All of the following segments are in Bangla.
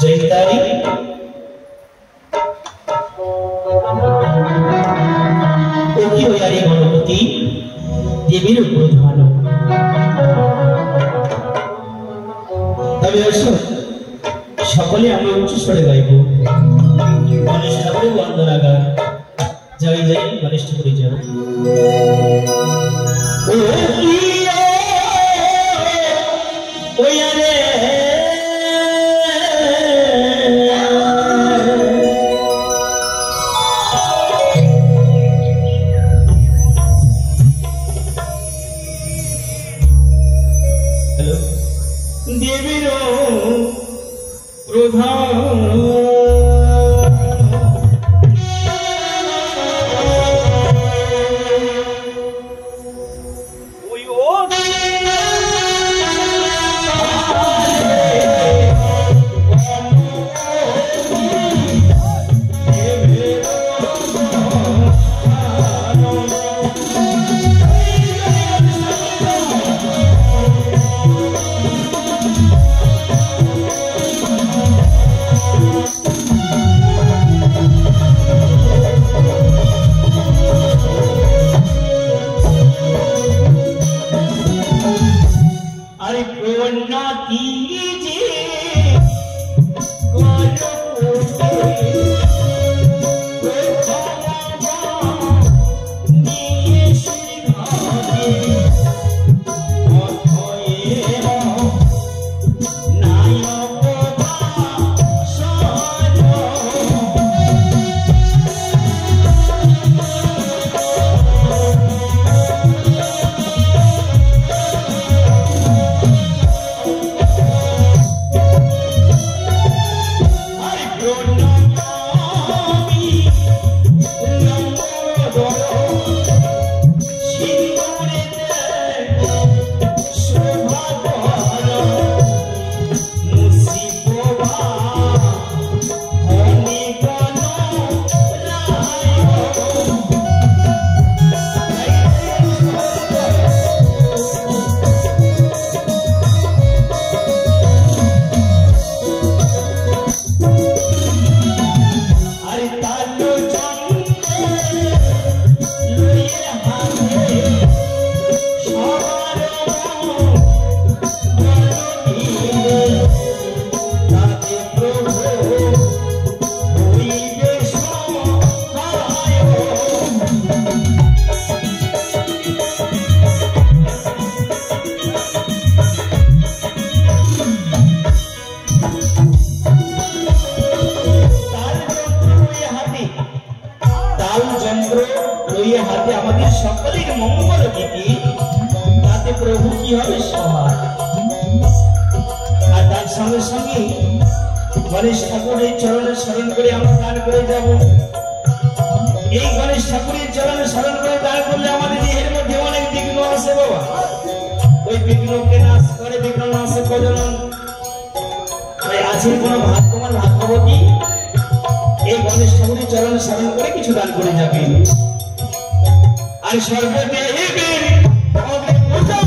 जयतारी ओकी ओयारी गणपति देवीर प्रधान तबे আসো সকলে আমরা উচ্চ স্বরে গাইব গণেশ ঠাকুরের বন্দনা গান যাই যাই গণেশ ঠাকুরের জন্য ওয়ারে देवीर प्रधान गणेश ठाकुर चरण शरण करे दान करे যাব এই गणेश ठाकुরের চরণে শরণ করে দান করলে আমাদের দেহের মধ্যে অনেক বিঘ্ন আসে বাবা ওই বিঘ্নকে নাশ করে বিঘ্ন নাশে কজন তাই আছে কোন ভাগ্যবান ভাগ্যবতী এই गणेश ঠাকুরের চরণে শরণ করে কিছু দান করে যাবে আর সর্বদেবীর ভবে পূজা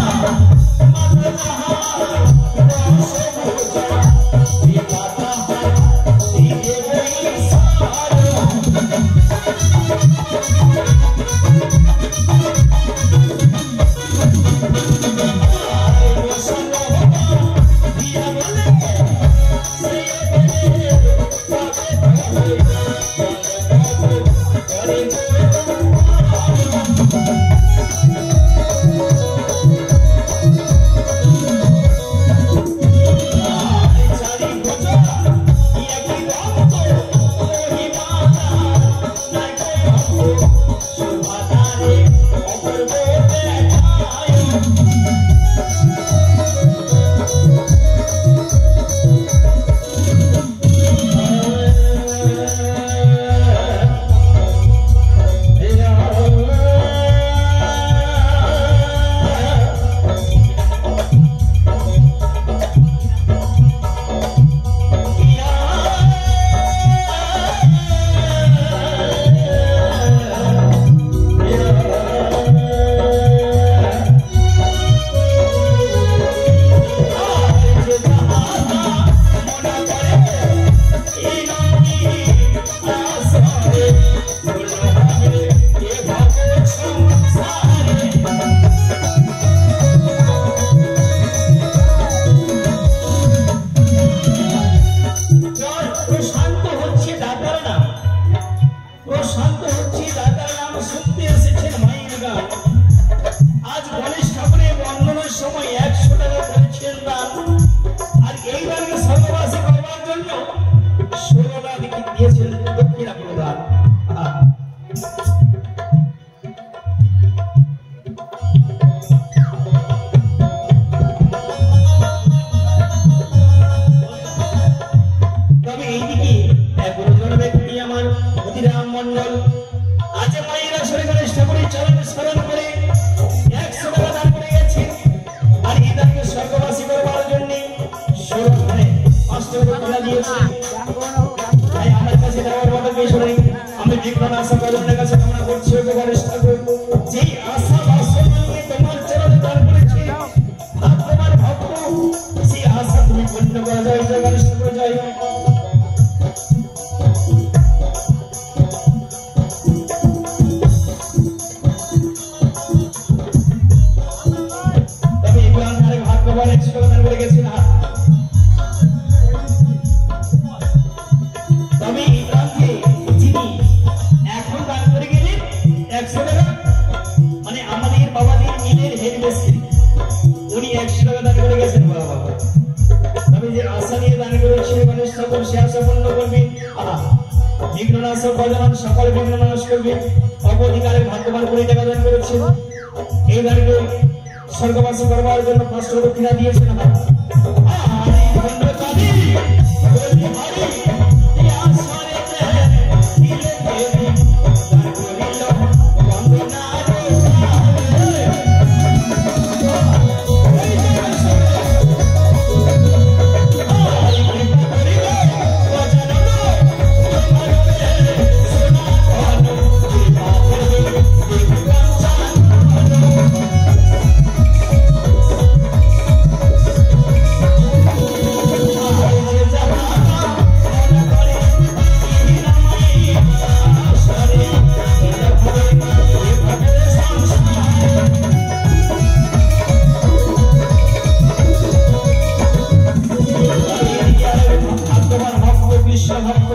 স্বর্গবাসী করবার জন্য কষ্ট দক্ষিণা দিয়েছেন।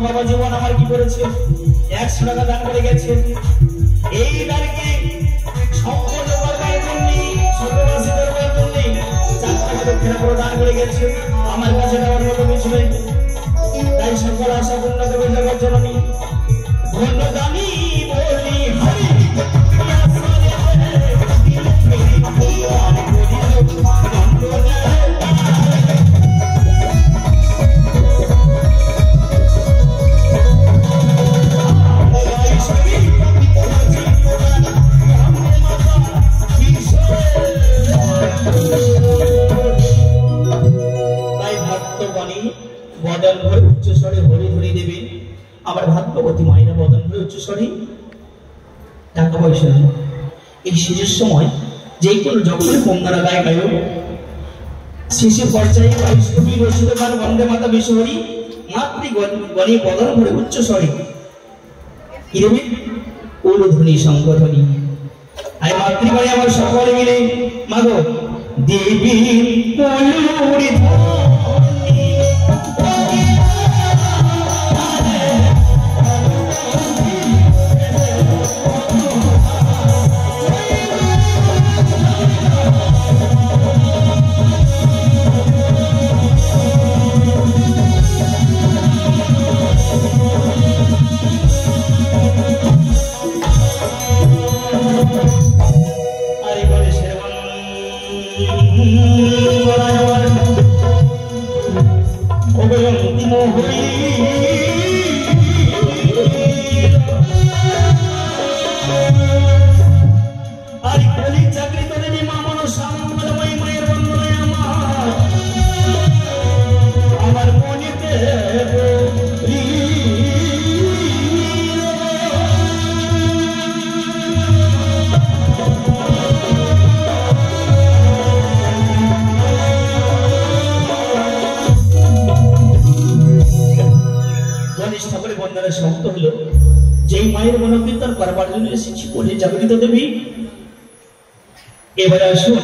বাবা জীবন আমার কি করেছে, 100 টাকা দান করে গেছে। এই দানকে সম্পূর্ণ করবার জন্য, স্বর্গবাসী করবার জন্য 4 টাকা দক্ষিণা প্রদান করে গেছে। আমার কাছে দেওয়ার মতো কিছু নেই, তাই সকল আশা পূর্ণ করে জগৎ জননী ধন্যদানী বলি হরি বদন ভরে উচ্চস্বরে হরি হরি দেবে। আমার ভাগ্যবতী মায়েরা বদন ভরে উচ্চস্বরে টাকা পয়সা না, এই শেষের সময় যে কোনো যখন গঙ্গারা গায়ে গায় শেষে পর্যায়ে কবি রসিদকার বন্দে মাতা বিশ্বহরি মাতৃগণে বদন ভরে উচ্চস্বরে কি দেবে, উলুধ্বনি শঙ্খধ্বনি। আর মাতৃগণে আমার সকলে মিলে মাগো দেবী উলুরি বন্দনা সমাপ্ত হলো। যেই মায়ের মনোকীর্তন করবার জন্য এসেছি বলে জাগরিত দেবী, এবারে আসুন